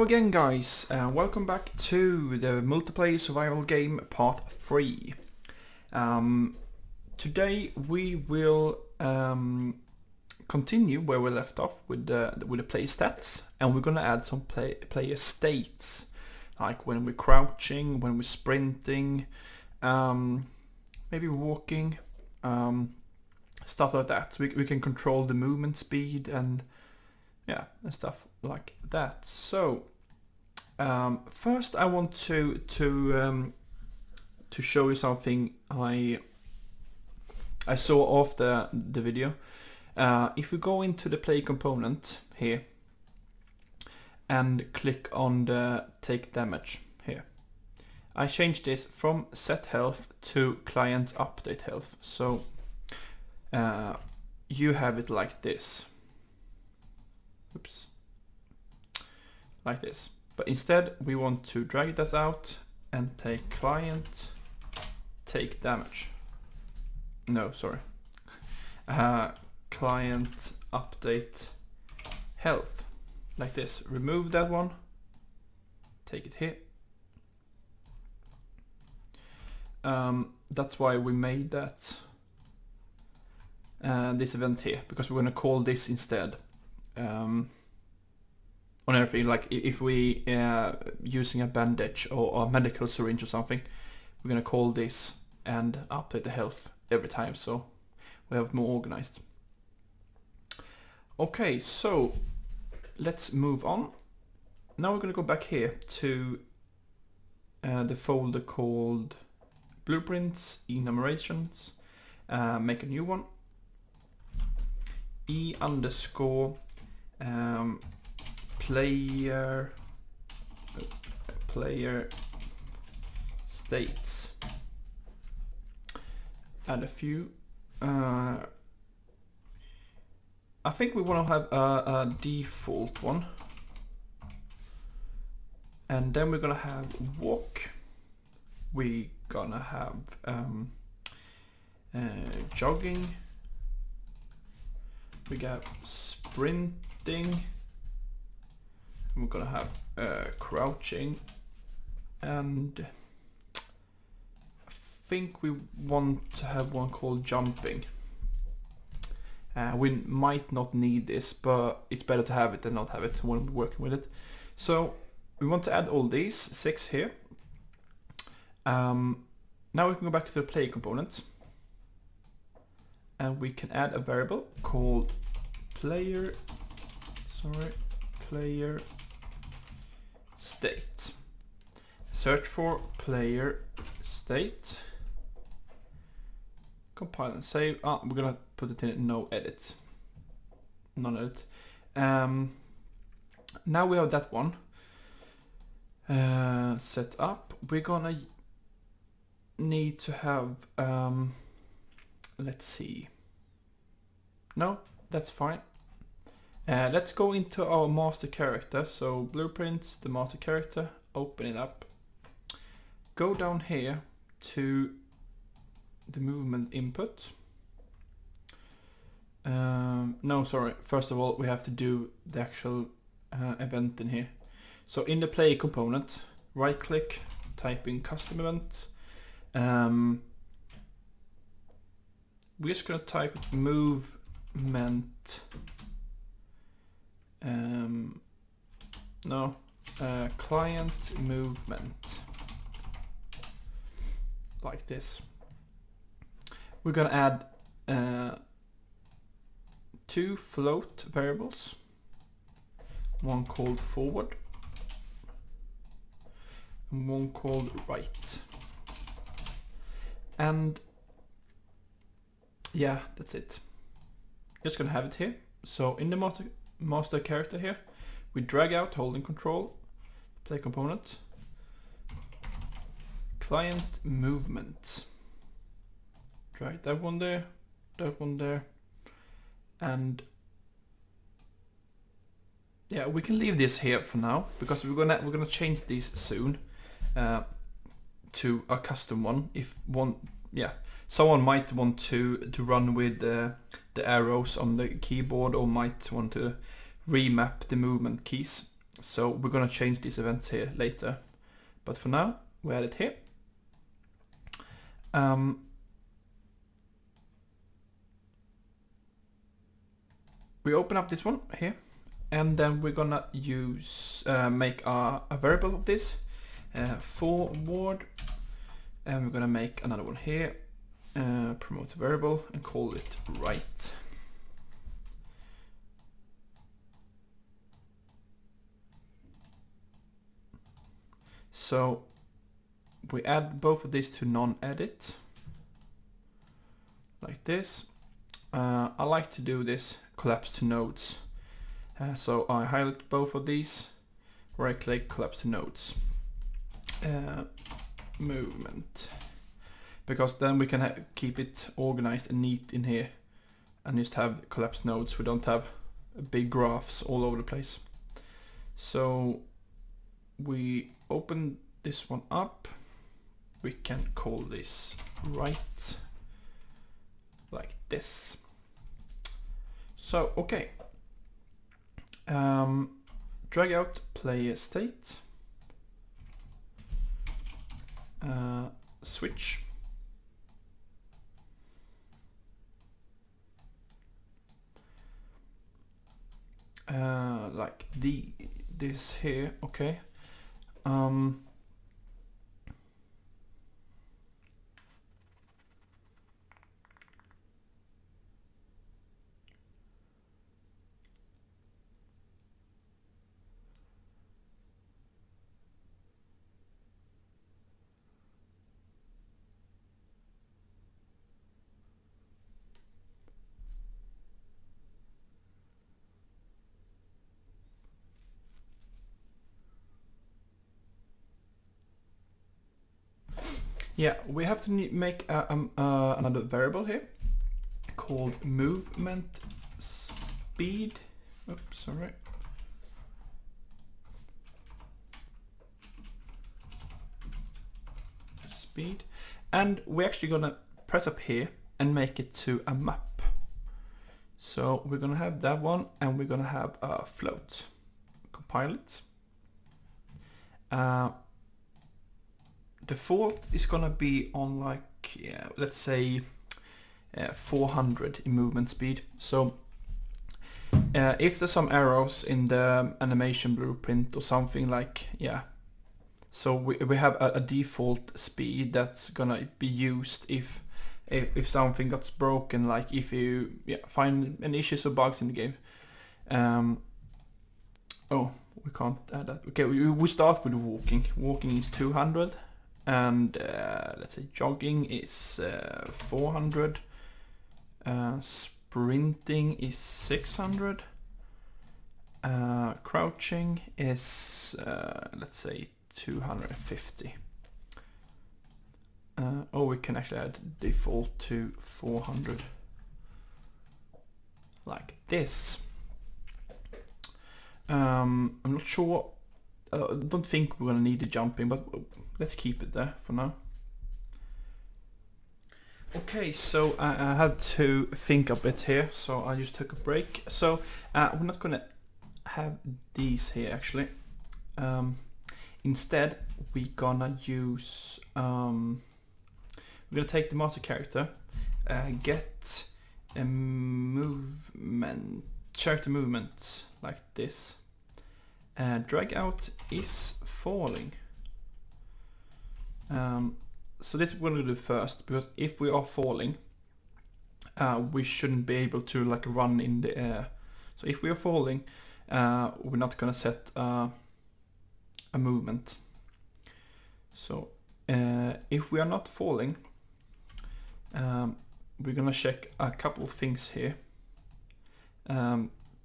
again, guys, welcome back to the multiplayer survival game part 3. Today we will continue where we left off with the play stats, and we're gonna add some player states, like when we're crouching, when we're sprinting, maybe walking, stuff like that. So we can control the movement speed and stuff like that. So first I want to show you something I saw after the video. If we go into the play component here and click on the take damage here, I changed this from set health to client update health. So you have it like this. Oops. Like this. But instead we want to drag that out and take client take damage. No, sorry. Client update health. Like this. Remove that one. Take it here. That's why we made that this event here, because we're going to call this instead. On everything, like if we using a bandage or a medical syringe or something, we're gonna call this and update the health every time, so we have it more organized. Okay, so let's move on. Now we're gonna go back here to the folder called blueprints, enumerations, make a new one, e underscore player states. Add a few. I think we want to have a default one, and then we're gonna have walk. We're gonna have jogging. We got sprinting. We're gonna have crouching, and I think we want to have one called jumping. We might not need this, but it's better to have it than not have it when we're working with it. So we want to add all these 6 here. Now we can go back to the play component, and we can add a variable called player state. Search for player state. Compile and save. We're gonna put it in no edit. None edit. Now we have that one set up. We're gonna need to have let's see. No, that's fine. Let's go into our master character. So blueprints, the master character, open it up. Go down here to the movement input. No, sorry. First of all, we have to do the actual event in here. So in the play component, right click, type in custom event. We're just gonna type movement. Client movement, like this. We're gonna add 2 float variables, one called forward and one called right. And yeah, that's it. Just gonna have it here. So in the master character here, we drag out holding control, play component, client movement. Drag that one there, and yeah, we can leave this here for now because we're gonna change these soon to a custom one. If someone might want to run with the arrows on the keyboard, or might want to remap the movement keys. So we're gonna change these events here later, but for now we add it here. We open up this one here, and then we're gonna use make a variable of this forward, and we're gonna make another one here, promote variable, and call it right. So we add both of these to non-edit, like this. I like to do this collapse to nodes. So I highlight both of these, right click, collapse to nodes. Movement. Because then we can keep it organized and neat in here and just have collapsed nodes. We don't have big graphs all over the place. So we open this one up. We can call this right, like this. So, okay. Drag out player state. Switch. Like this here, okay. Yeah, we have to make another variable here called movement speed. Oops, sorry. Speed. And we're actually gonna press up here and make it to a map. So we're gonna have that one, and we're gonna have a float. Compile it. Default is gonna be on like, yeah, let's say 400 in movement speed. So if there's some errors in the animation blueprint or something, like, yeah, so we have a default speed that's gonna be used if something gets broken, like if you find any issues or bugs in the game. Oh, we can't add that. Okay, we start with walking. Walking is 200. And let's say jogging is 400. Sprinting is 600. Crouching is let's say 250. Or we can actually add default to 400, like this. I'm not sure. I don't think we're gonna need the jumping, but let's keep it there for now. Okay, so I had to think a bit here, so I just took a break. So we're not gonna have these here actually. Instead, we're gonna use we're gonna take the master character, get a movement, character movement, like this. Drag out is falling. So this we're gonna do first, because if we are falling, we shouldn't be able to like run in the air. So if we are falling, we're not gonna set a movement. So if we are not falling, we're gonna check a couple of things here.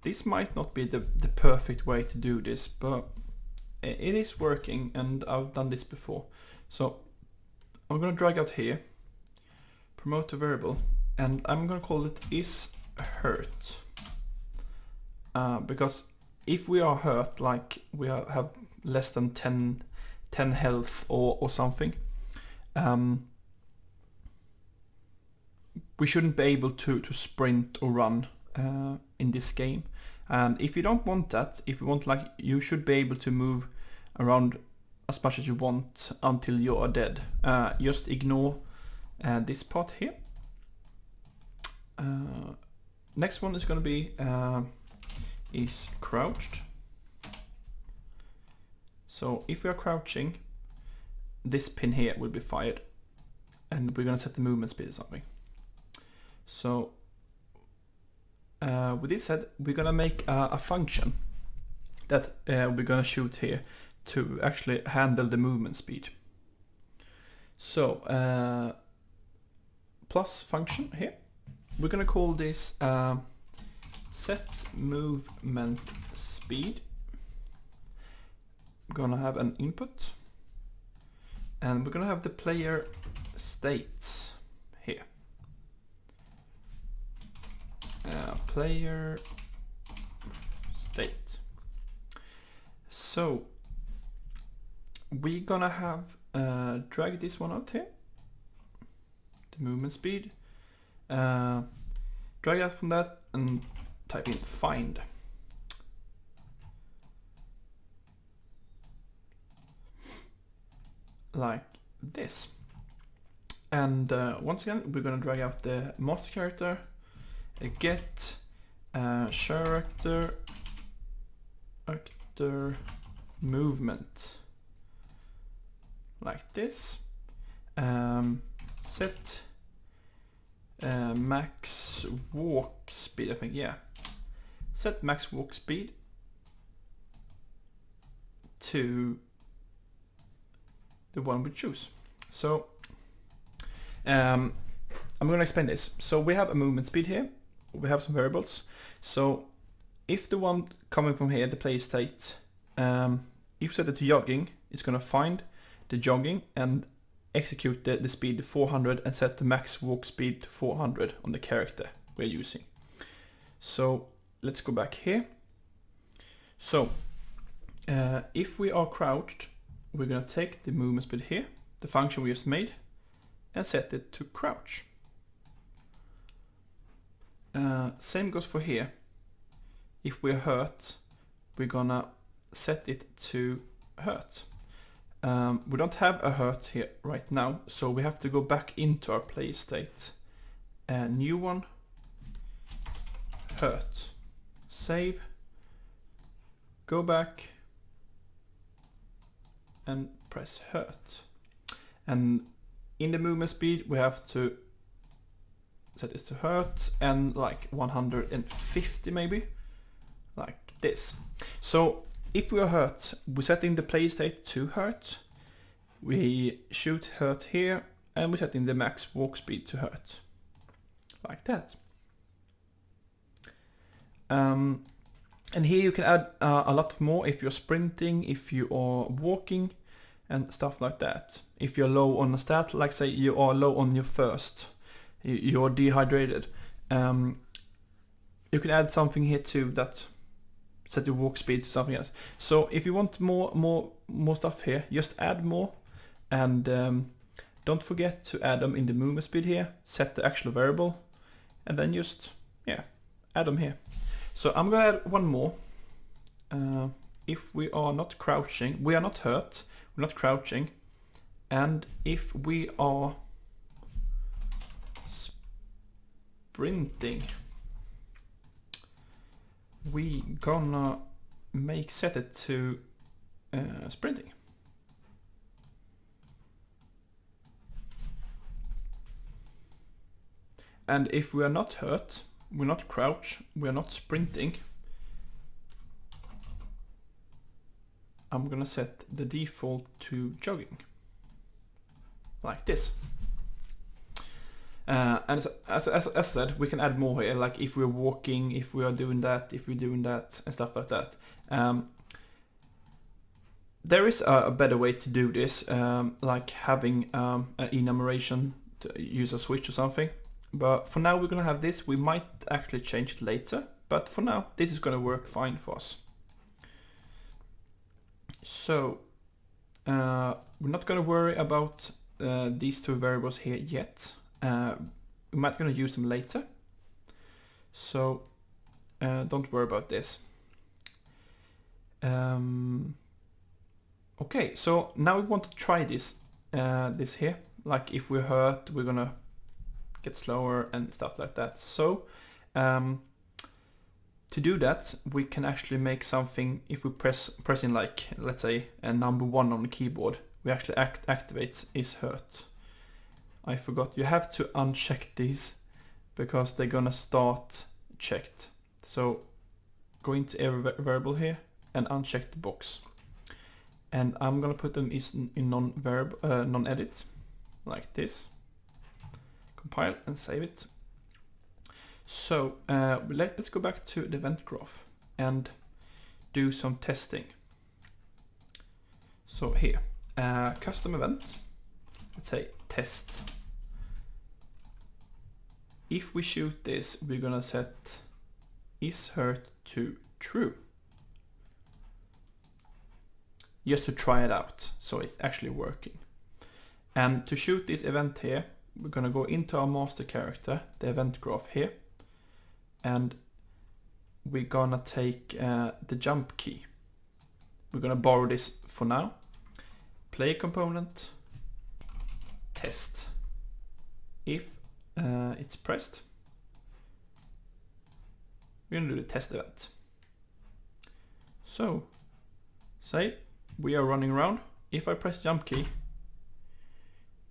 This might not be the perfect way to do this, but it is working, and I've done this before. So I'm gonna drag out here, promote a variable, and I'm gonna call it is hurt. Because if we are hurt, like we have less than 10 health or something, we shouldn't be able to sprint or run in this game. And if you don't want that, if you want, like, you should be able to move around as much as you want until you are dead. Just ignore this part here. Next one is going to be is crouched. So if we are crouching, this pin here will be fired, and we're going to set the movement speed or something. So with this said, we're going to make a function that we're going to shoot here to actually handle the movement speed. So plus function here, we're going to call this set movement speed. We're going to have an input, and we're going to have the player states here. Player state. So we're gonna have drag this one out here, the movement speed, drag that from that and type in find. Like this. And once again, we're gonna drag out the master character, get character actor movement, like this. Set max walk speed, I think, yeah. Set max walk speed to the one we choose. So I'm going to explain this. So we have a movement speed here. We have some variables. So if the one coming from here, the play state, if you set it to jogging, it's going to find the jogging and execute the speed to 400 and set the max walk speed to 400 on the character we're using. So let's go back here. So if we are crouched, we're going to take the movement speed here, the function we just made, and set it to crouch. Same goes for here. If we're hurt, we're gonna set it to hurt. We don't have a hurt here right now, so we have to go back into our play state. New one, hurt. Save, go back, and press hurt. And in the movement speed, we have to set this to hurt and like 150 maybe, like this. So if we are hurt, we set in the play state to hurt, we shoot hurt here, and we set in the max walk speed to hurt, like that. And here you can add a lot more if you're sprinting, if you are walking, and stuff like that. If you're low on a stat, like say you are low on your thirst, you're dehydrated, you can add something here too that set your walk speed to something else. So if you want more stuff here, just add more, and don't forget to add them in the movement speed here, set the actual variable, and then just add them here. So I'm gonna add one more. If we are not crouching, we are not hurt, we're not crouching, and if we are sprinting, we gonna set it to sprinting. And if we are not hurt, we're not crouch, we're not sprinting, I'm gonna set the default to jogging, like this. And as I said, we can add more here, like if we're walking, if we are doing that, if we're doing that, and stuff like that. There is a better way to do this, like having an enumeration to use a switch or something. But for now we're gonna have this. We might actually change it later, but for now this is gonna work fine for us. So we're not gonna worry about these two variables here yet. We might gonna use them later. So don't worry about this. Okay, so now we want to try this here. Like if we're hurt, we're gonna get slower and stuff like that. So to do that, we can actually make something. If we press in, like, let's say a number 1 on the keyboard, we actually activate is hurt. I forgot, you have to uncheck these because they're gonna start checked. So go into every variable here and uncheck the box. And I'm gonna put them in non-edit, like this. Compile and save it. So let's go back to the event graph and do some testing. So here, custom event, let's say test. If we shoot this, we're gonna set is hurt to true. Just to try it out, so it's actually working. And to shoot this event here, we're gonna go into our master character, the event graph here, and we're gonna take the jump key. We're gonna borrow this for now. Play component, test. If it's pressed, we're gonna do the test event. So, say we are running around. If I press jump key,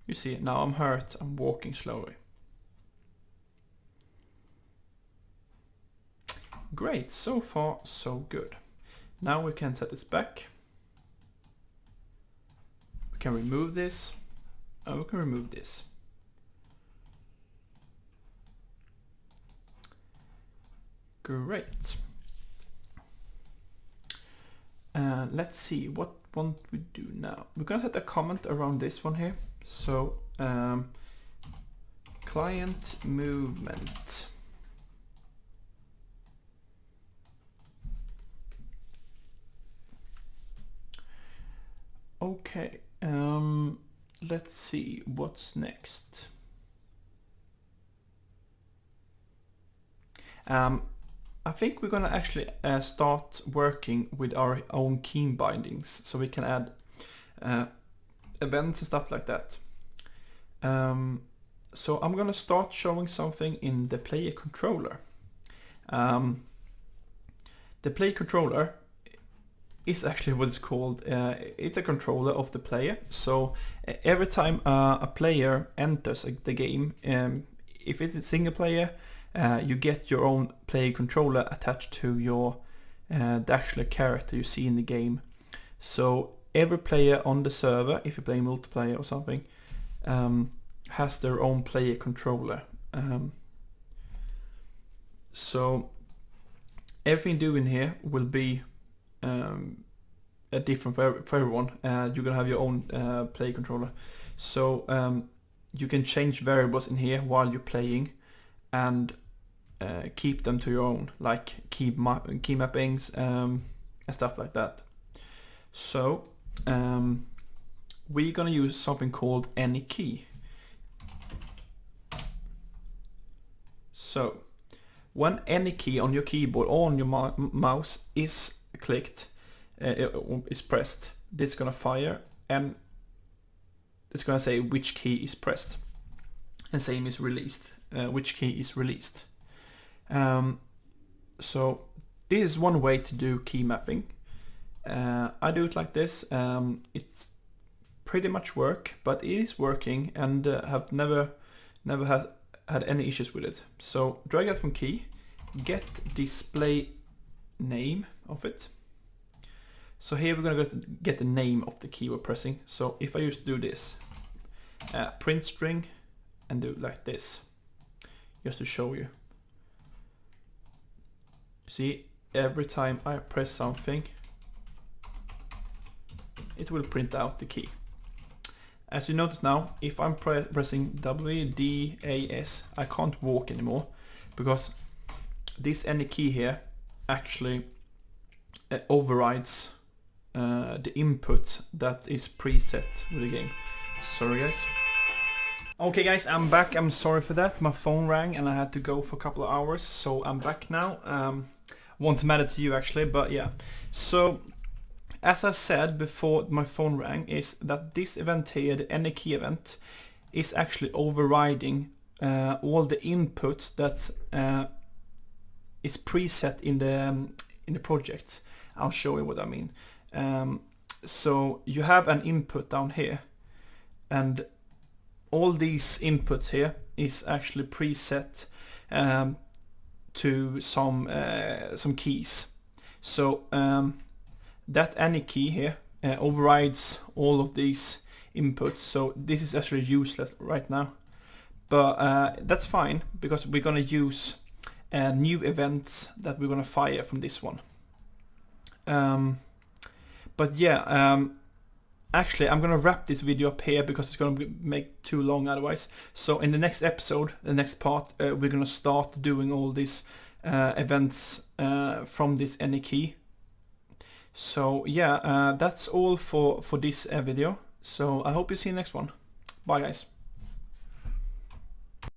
you see now I'm hurt, I'm walking slowly. Great, so far so good. Now we can set this back. We can remove this, and we can remove this. Great. Let's see, what won't we do now? We're gonna set a comment around this one here. So client movement. Okay, let's see what's next. I think we're gonna actually start working with our own key bindings, so we can add events and stuff like that. So I'm gonna start showing something in the player controller. The player controller is actually what it's called. It's a controller of the player. So every time a player enters the game, if it's a single player, you get your own player controller attached to your the actual character you see in the game. So every player on the server, if you play multiplayer or something, has their own player controller. So everything doing here will be different for everyone. You're gonna have your own player controller. So you can change variables in here while you're playing and keep them to your own, like key mappings and stuff like that. So we're gonna use something called any key. So when any key on your keyboard or on your mouse is clicked, is pressed, it's gonna fire and it's gonna say which key is pressed, and same is released, which key is released. So this is one way to do key mapping. I do it like this. It's pretty much work, but it is working, and have never had any issues with it. So drag out from key, get display name of it. So here we're gonna get the name of the key we're pressing. So if I just do this, print string, and do like this, just to show you. See, every time I press something, it will print out the key. As you notice now, if I'm pressing WDAS, I can't walk anymore, because this any key here actually overrides the input that is preset with the game. Sorry guys. Okay guys, I'm back. I'm sorry for that. My phone rang and I had to go for a couple of hours, so I'm back now. won't matter to you actually, but yeah. So as I said before my phone rang, is that this event here, the any key event, is actually overriding all the inputs that is preset in the project. I'll show you what I mean. So you have an input down here, and all these inputs here is actually preset to some keys. So that any key here overrides all of these inputs. So this is actually useless right now, but that's fine because we're gonna use new events that we're gonna fire from this one. But yeah, actually I'm gonna wrap this video up here because it's gonna make too long otherwise. So in the next episode, the next part, we're gonna start doing all these events from this any key. So yeah, that's all for this video. So I hope you see you next one. Bye guys.